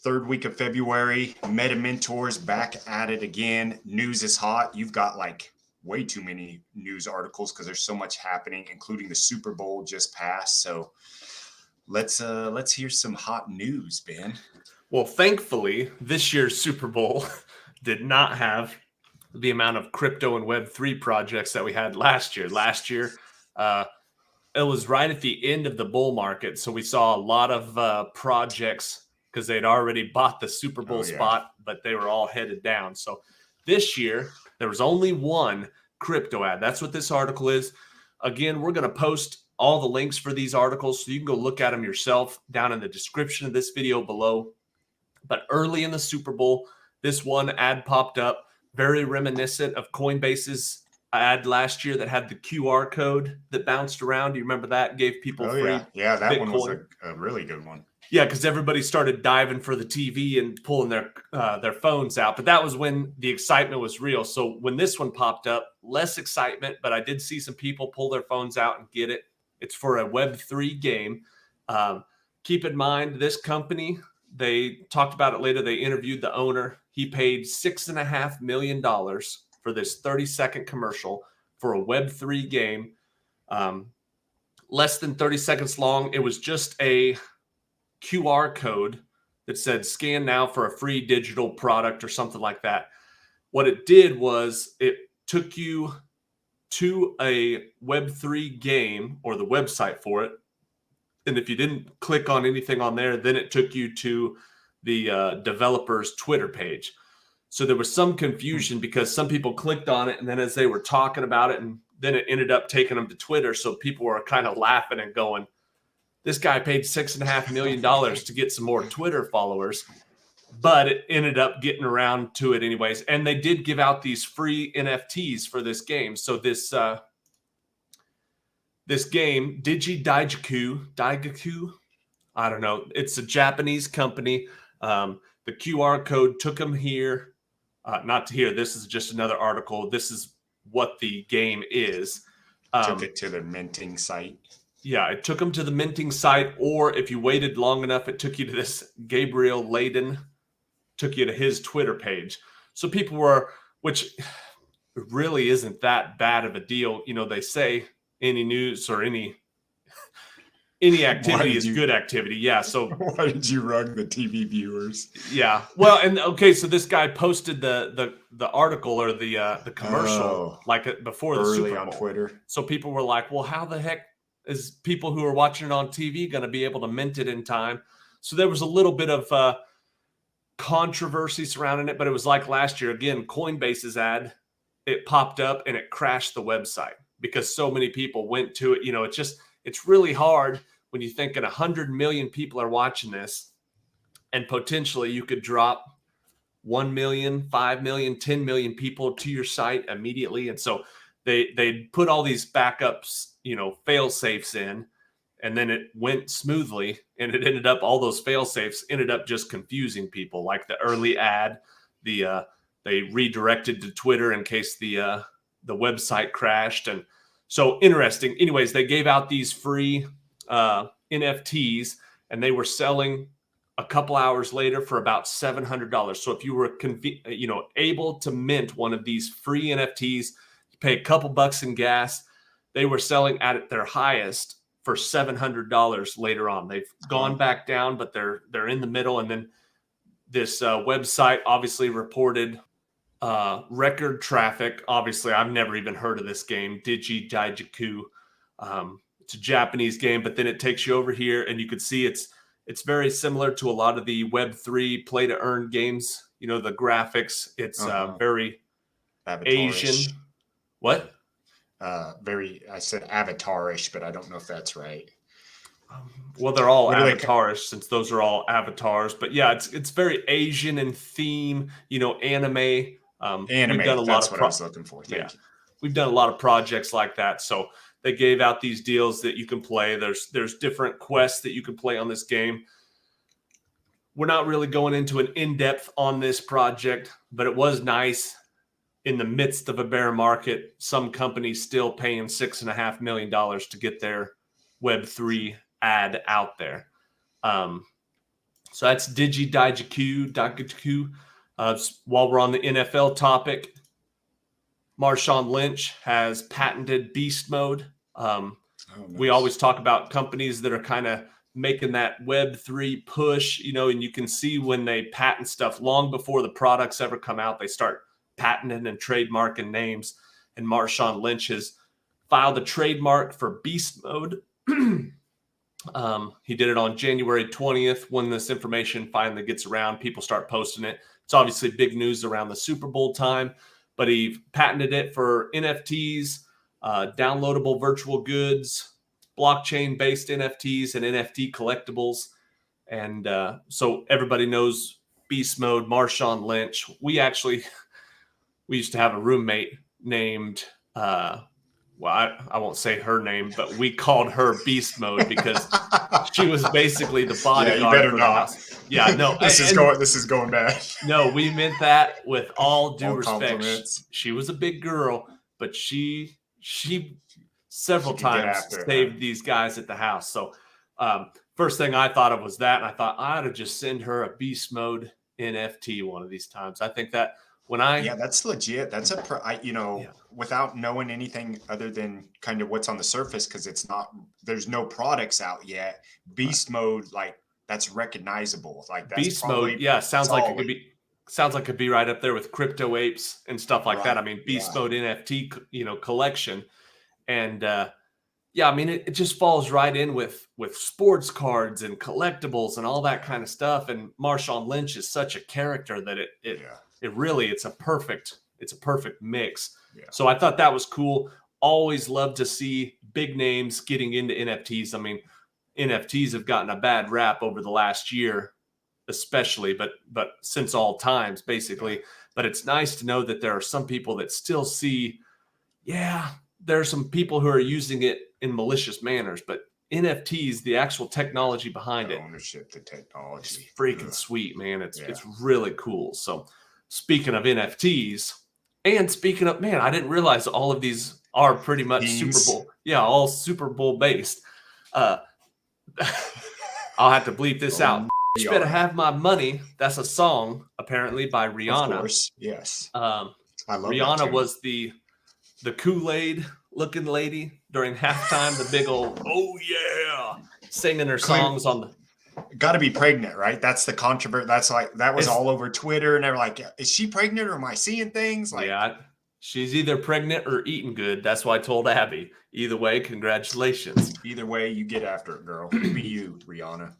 Third week of February, MetaMentors back at it again. News is hot. You've got like way too many news articles because there's so much happening, including the Super Bowl just passed. So let's hear some hot news, Ben. Well, thankfully, this year's Super Bowl did not have the amount of crypto and Web3 projects that we had last year. Last year, it was right at the end of the bull market, so we saw a lot of projects because they'd already bought the Super Bowl spot, but they were all headed down. So this year, there was only one crypto ad. That's what this article is. Again, we're going to post all the links for these articles so you can go look at them yourself down in the description of this video below. But early in the Super Bowl, this one ad popped up, very reminiscent of Coinbase's ad last year that had the QR code that bounced around. Do you remember that? Gave people free Yeah, that Bitcoin. one was a really good one. Yeah, because everybody started diving for the TV and pulling their phones out. But that was when the excitement was real. So when this one popped up, less excitement, but I did see some people pull their phones out and get it. It's for a Web3 game. Keep in mind, this company, they talked about it later. They interviewed the owner. He paid $6.5 million for this 30-second commercial for a Web3 game. Less than 30 seconds long. It was just a QR code that said scan now for a free digital product or something like that. What it did was it took you to a Web3 game or the website for it. And if you didn't click on anything on there, then it took you to the developer's Twitter page. So there was some confusion because some people clicked on it, and then as they were talking about it, and then it ended up taking them to Twitter. So people were kind of laughing and going, this guy paid $6.5 million to get some more Twitter followers, but it ended up getting around to it anyways. And they did give out these free NFTs for this game. So this game, Daigaku, I don't know. It's a Japanese company. The QR code took them here. Not to here. This is just another article. This is what the game is. Took it to the minting site. Yeah, it took them to the minting site, or if you waited long enough, it took you to this Gabriel Layden, took you to his Twitter page. So people were, which really isn't that bad of a deal. You know, they say any news or any activity is good activity. Yeah. So why did you rug the TV viewers? Yeah. Well, and okay, so this guy posted the article or the commercial before the Super Bowl on Twitter. So people were like, well, how the heck is people who are watching it on TV going to be able to mint it in time? So there was a little bit of controversy surrounding it, but it was like last year. Again, Coinbase's ad, it popped up and it crashed the website because so many people went to it. You know, it's really hard when you think 100 million people are watching this, and potentially you could drop 1 million, 5 million, 10 million people to your site immediately. And so they put all these backups, fail safes in, and then it went smoothly, and it ended up, all those fail safes ended up just confusing people. Like the early ad, they redirected to Twitter in case the website crashed. And so interesting. Anyways, they gave out these free NFTs, and they were selling a couple hours later for about $700. So if you were able to mint one of these free NFTs, you pay a couple bucks in gas. They were selling at their highest for $700 later on. They've gone back down, but they're in the middle. And then this website obviously reported record traffic. Obviously, I've never even heard of this game, Daigaku. It's a Japanese game, but then it takes you over here, and you can see it's very similar to a lot of the Web3 play-to-earn games. You know, the graphics, it's very Avatar-ish. Asian. What? I said Avatar-ish, but I don't know if that's right. Well, they're all Avatar-ish since those are all avatars. But yeah, it's very Asian in theme, anime. Anime, we've done a lot of what I was looking for. Thank you. We've done a lot of projects like that. So they gave out these deals that you can play. There's different quests that you can play on this game. We're not really going into an in-depth on this project, but it was nice in the midst of a bear market. Some companies still paying $6.5 million to get their Web3 ad out there. So that's Digi-Digi-Q. While we're on the NFL topic, Marshawn Lynch has patented beast mode. We always talk about companies that are kind of making that Web3 push, and you can see when they patent stuff long before the products ever come out, they start patenting and trademarking names. And Marshawn Lynch has filed a trademark for beast mode. He did it on January 20th. When this information finally gets around, people start posting it. It's obviously big news around the Super Bowl time, but he patented it for NFTs, downloadable virtual goods, blockchain-based NFTs, and NFT collectibles. And so everybody knows beast mode, Marshawn Lynch. We used to have a roommate named well, I won't say her name, but we called her Beast Mode because she was basically the bodyguard for the house. Yeah, no, this is going bad. No, we meant that with all due respect. Compliments. She was a big girl, but she several times saved these guys at the house. So first thing I thought of was that, and I thought I ought to just send her a Beast Mode NFT one of these times. I think that that's legit. That's without knowing anything other than kind of what's on the surface, because there's no products out yet. Beast mode, like, that's recognizable. Like, that's Beast mode. Yeah. Sounds like it could be right up there with Crypto Apes and stuff like that. I mean, Beast mode NFT, collection. And it just falls right in with sports cards and collectibles and all that kind of stuff. And Marshawn Lynch is such a character that it's a perfect mix. Yeah. So I thought that was cool. Always love to see big names getting into NFTs. I mean, NFTs have gotten a bad rap over the last year, especially, but since all times, basically. Yeah. But it's nice to know that there are some people that still see, there are some people who are using it in malicious manners, but NFTs, the actual technology behind it, ownership, the technology, it's freaking sweet, man. It's really cool. So speaking of NFTs, and speaking of, man, I didn't realize all of these are pretty much Super Bowl. Yeah, all Super Bowl based. I'll have to bleep this out. You better have my money. That's a song, apparently, by Rihanna. Of course, yes. I love Rihanna was the Kool-Aid looking lady during halftime, the big old, oh yeah, singing her songs on the. Got to be pregnant, right? That's the controversy. That was all over Twitter, and they're like, "Is she pregnant, or am I seeing things?" Like, yeah, she's either pregnant or eating good. That's what I told Abby. Either way, congratulations. Either way, you get after it, girl. Be you, Rihanna.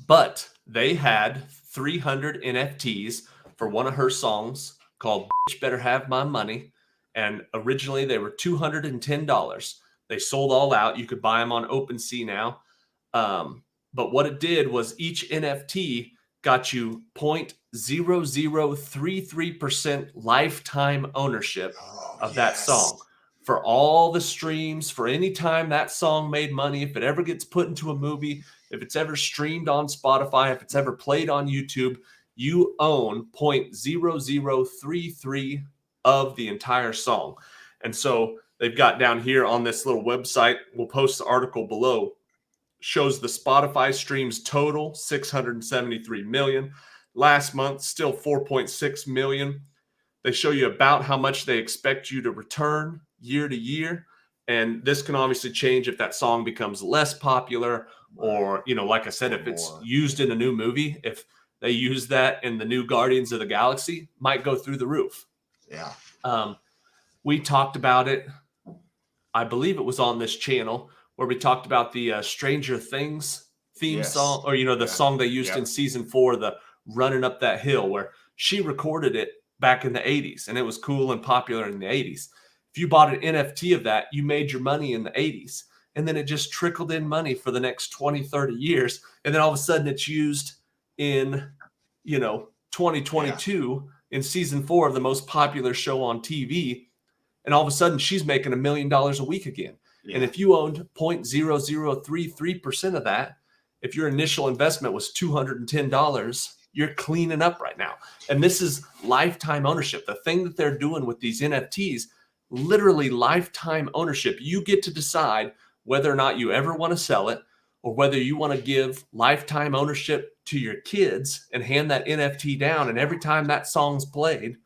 But they had 300 NFTs for one of her songs called "Bitch Better Have My Money," and originally they were $210. They sold all out. You could buy them on OpenSea now. But what it did was each NFT got you 0.0033% lifetime ownership of that song. For all the streams, for any time that song made money, if it ever gets put into a movie, if it's ever streamed on Spotify, if it's ever played on YouTube, you own 0.0033 of the entire song. And so they've got down here on this little website, we'll post the article below, shows the Spotify streams total 673 million. Last month, still 4.6 million. They show you about how much they expect you to return year to year. And this can obviously change if that song becomes less popular, or, like I said, if it's used in a new movie, if they use that in the new Guardians of the Galaxy, might go through the roof. Yeah. We talked about it. I believe it was on this channel where we talked about the Stranger Things theme song, or, the song they used in season 4, the Running Up That Hill, where she recorded it back in the 80s, and it was cool and popular in the 80s. If you bought an NFT of that, you made your money in the 80s, and then it just trickled in money for the next 20, 30 years. And then all of a sudden it's used in, 2022 in season 4 of the most popular show on TV. And all of a sudden she's making $1 million a week again. Yeah. And if you owned 0.0033% of that, if your initial investment was $210, you're cleaning up right now. And this is lifetime ownership. The thing that they're doing with these NFTs, literally lifetime ownership. You get to decide whether or not you ever want to sell it, or whether you want to give lifetime ownership to your kids and hand that NFT down, and every time that song's played,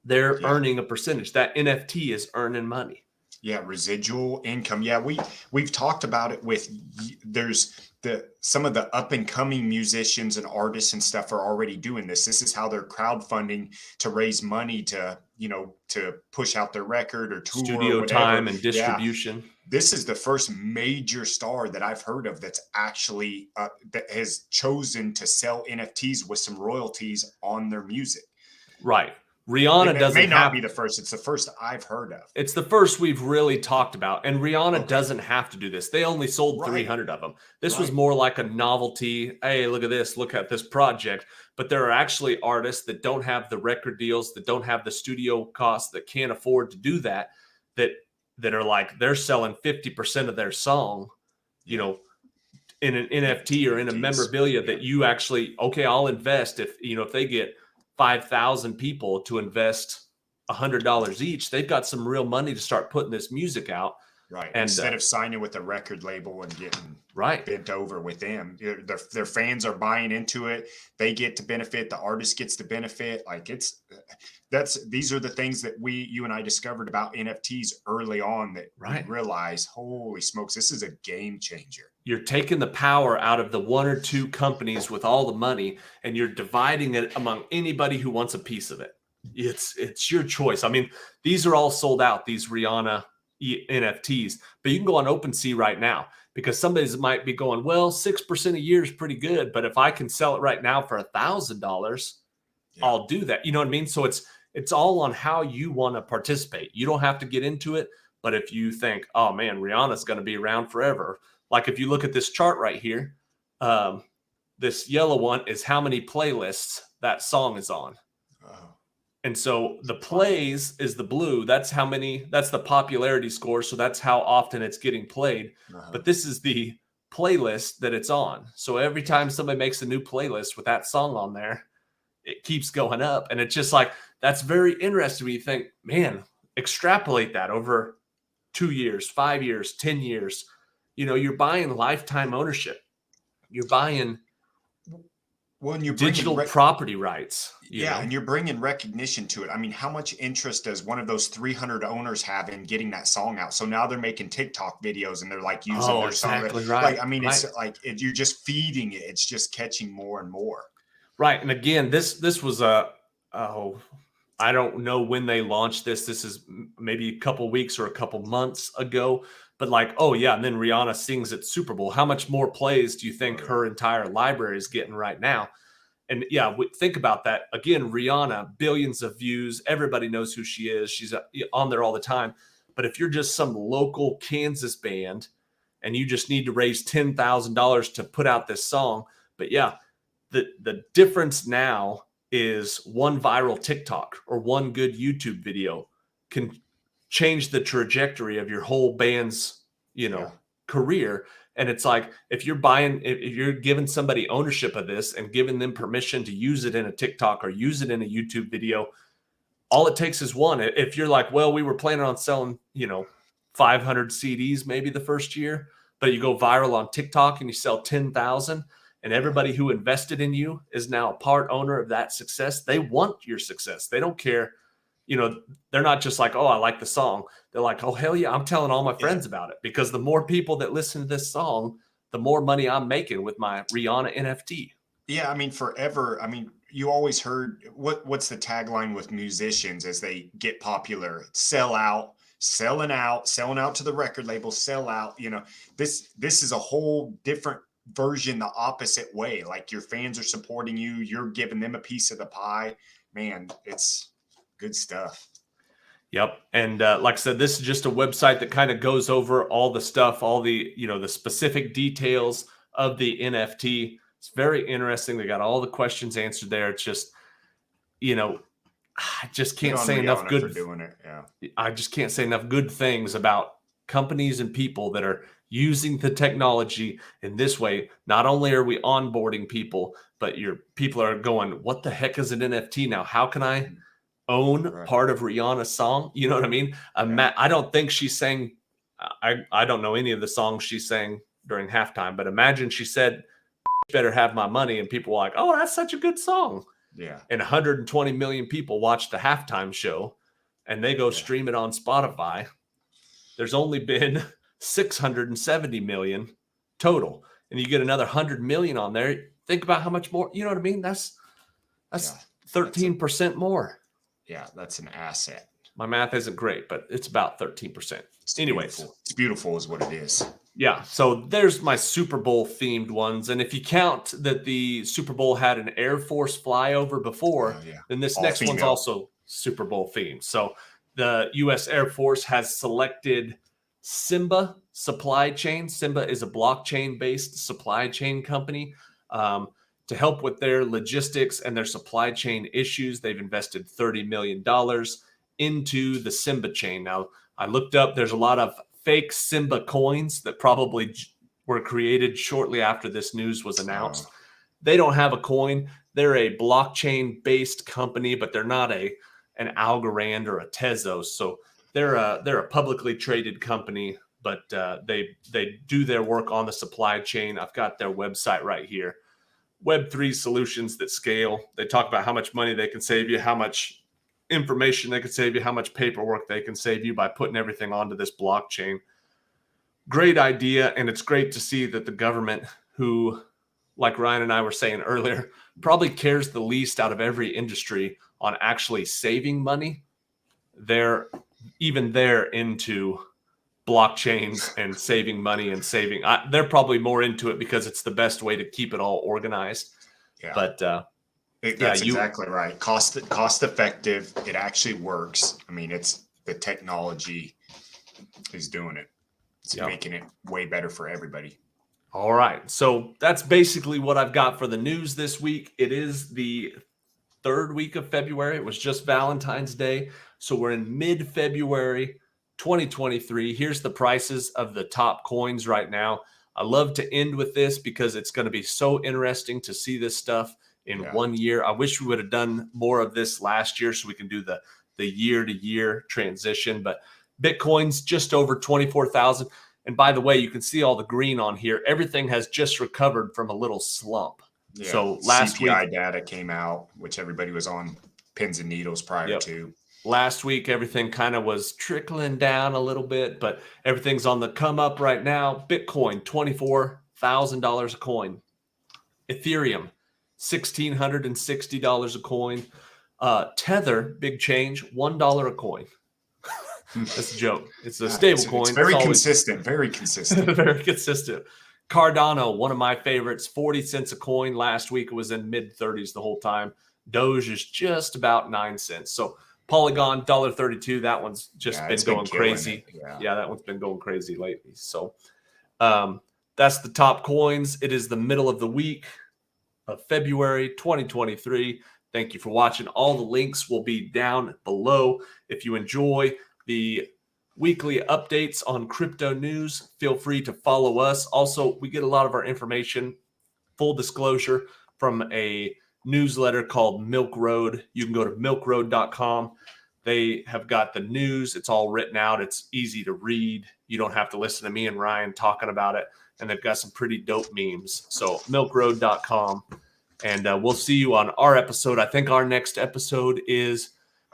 they're earning a percentage. That NFT is earning money. Yeah, residual income. Yeah, we've talked about it with there's some of the up and coming musicians and artists and stuff are already doing this. This is how they're crowdfunding to raise money to, to push out their record or tour Studio or whatever. time and distribution. Yeah. This is the first major star that I've heard of that's actually that has chosen to sell NFTs with some royalties on their music. Right. Rihanna doesn't may not be the first. It's the first I've heard of. It's the first we've really talked about. And Rihanna doesn't have to do this. They only sold 300 of them. This was more like a novelty. Hey, look at this. Look at this project. But there are actually artists that don't have the record deals, that don't have the studio costs, that can't afford to do that, that are like, they're selling 50% of their song, in an NFT or in a memorabilia that you actually, I'll invest if they get 5,000 people to invest $100 each, they've got some real money to start putting this music out. Right. And instead of signing with a record label and getting bent over with them, their fans are buying into it. They get to benefit. The artist gets to benefit. Like these are the things that you and I discovered about NFTs early on that we realize, holy smokes, this is a game changer. You're taking the power out of the one or two companies with all the money, and you're dividing it among anybody who wants a piece of it. It's your choice. I mean, these are all sold out, these Rihanna NFTs, but you can go on OpenSea right now, because somebody might be going, well, 6% a year is pretty good, but if I can sell it right now for $1,000, I'll do that. You know what I mean? So it's all on how you want to participate. You don't have to get into it, but if you think, oh man, Rihanna's going to be around forever. Like if you look at this chart right here, this yellow one is how many playlists that song is on. And so the plays is the blue. That's the popularity score. So that's how often it's getting played. But this is the playlist that it's on. So every time somebody makes a new playlist with that song on there, it keeps going up. And it's just like, that's very interesting when you think, man, extrapolate that over 2 years, 5 years, 10 years. You're buying lifetime ownership. You're buying digital property rights. And you're bringing recognition to it. I mean, how much interest does one of those 300 owners have in getting that song out? So now they're making TikTok videos and they're like using their song. Right. Like, I mean, it's like you're just feeding it. It's just catching more and more. Right. And again, this was I don't know when they launched this. This is maybe a couple weeks or a couple months ago. But like, and then Rihanna sings at Super Bowl. How much more plays do you think her entire library is getting right now? And think about that. Again, Rihanna, billions of views. Everybody knows who she is. She's on there all the time. But if you're just some local Kansas band and you just need to raise $10,000 to put out this song, but the difference now is one viral TikTok or one good YouTube video can change the trajectory of your whole band's, career. And it's like, if you're giving somebody ownership of this and giving them permission to use it in a TikTok or use it in a YouTube video, all it takes is one. If you're like, well, we were planning on selling, 500 CDs maybe the first year, but you go viral on TikTok and you sell 10,000, and everybody who invested in you is now a part owner of that success. They want your success. They don't care. They're not just like, oh, I like the song. They're like, oh, hell yeah, I'm telling all my friends about it, because the more people that listen to this song, the more money I'm making with my Rihanna NFT. Yeah, I mean, forever. I mean, you always heard what's the tagline with musicians as they get popular? Sell out, selling out to the record label, sell out. This is a whole different version, the opposite way. Like your fans are supporting you, you're giving them a piece of the pie. Man, it's good stuff. Yep. And like I said, this is just a website that kind of goes over all the stuff, all the, the specific details of the NFT. It's very interesting. They got all the questions answered there. It's just, I just can't say enough good. Doing it. Yeah. I just can't say enough good things about companies and people that are using the technology in this way. Not only are we onboarding people, but your people are going, what the heck is an NFT now? How can I own part of Rihanna's song? You know what I mean? I don't think she's saying, I don't know any of the songs she's saying during halftime. But imagine she said, "Better have my money," and people were like, "Oh, that's such a good song." Yeah. And 120 million people watched the halftime show, and they go stream it on Spotify. There's only been 670 million total, and you get another 100 million on there. Think about how much more. You know what I mean? That's 13% more. Yeah, that's an asset. My math isn't great, but it's about 13%. Anyways, it's beautiful is what it is. Yeah, so there's my Super Bowl themed ones. And if you count that the Super Bowl had an Air Force flyover before, then this next one's also Super Bowl themed. So the U.S. Air Force has selected Simba Supply Chain. Simba is a blockchain-based supply chain company to help with their logistics and their supply chain issues. They've invested $30 million into the Simba chain. Now, I looked up, there's a lot of fake Simba coins that probably were created shortly after this news was announced. They don't have a coin. They're a blockchain-based company, but they're not an Algorand or a Tezos. So they're a publicly traded company, but they do their work on the supply chain. I've got their website right here. Web3 solutions that scale. They talk about how much money they can save you, how much information they can save you, how much paperwork they can save you by putting everything onto this blockchain. Great idea. And it's great to see that the government, who, like Ryan and I were saying earlier, probably cares the least out of every industry on actually saving money. They're into blockchains and saving money and saving. They're probably more into it because it's the best way to keep it all organized. Yeah. But that's exactly right. Cost effective. It actually works. I mean, it's the technology is doing it. It's making it way better for everybody. All right. So that's basically what I've got for the news this week. It is the third week of February. It was just Valentine's Day. So we're in mid-February 2023. Here's the prices of the top coins right now. I love to end with this because it's going to be so interesting to see this stuff in 1 year. I wish we would have done more of this last year so we can do the year-to-year transition. But Bitcoin's just over 24,000. And by the way, you can see all the green on here. Everything has just recovered from a little slump. Yeah. So last CPI week data came out, which everybody was on pins and needles prior to. Last week, everything kind of was trickling down a little bit, but everything's on the come up right now. Bitcoin, $24,000 a coin. Ethereum, $1,660 a coin. Tether, big change, $1 a coin. That's a joke. It's a stable coin. It's very consistent. Very consistent. Very consistent. Cardano, one of my favorites, 40 cents a coin. Last week it was in mid-30s the whole time. Doge is just about 9 cents. So Polygon, $1.32. That one's just been going crazy. Yeah, that one's been going crazy lately. So that's the top coins. It is the middle of the week of February 2023. Thank you for watching. All the links will be down below. If you enjoy the weekly updates on crypto news, feel free to follow us. Also, we get a lot of our information, full disclosure, from a newsletter called Milk Road. You can go to milkroad.com. They have got the news. It's all written out. It's easy to read. You don't have to listen to me and Ryan talking about it. And they've got some pretty dope memes. So milkroad.com. And we'll see you on our episode. I think our next episode is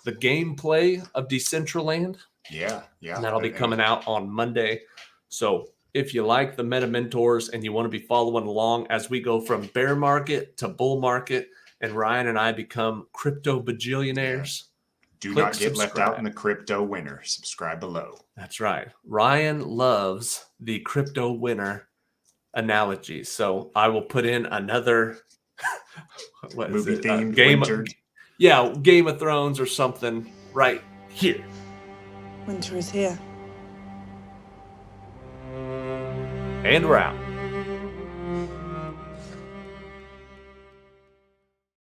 the gameplay of Decentraland. Yeah. And that'll be coming out on Monday. So if you like the MetaMentors and you want to be following along as we go from bear market to bull market and Ryan and I become crypto bajillionaires. Do not get left out in the crypto winner. Subscribe below. That's right. Ryan loves the crypto winner analogy. So I will put in another movie theme Game of Thrones or something right here. Winter is here. And we're out.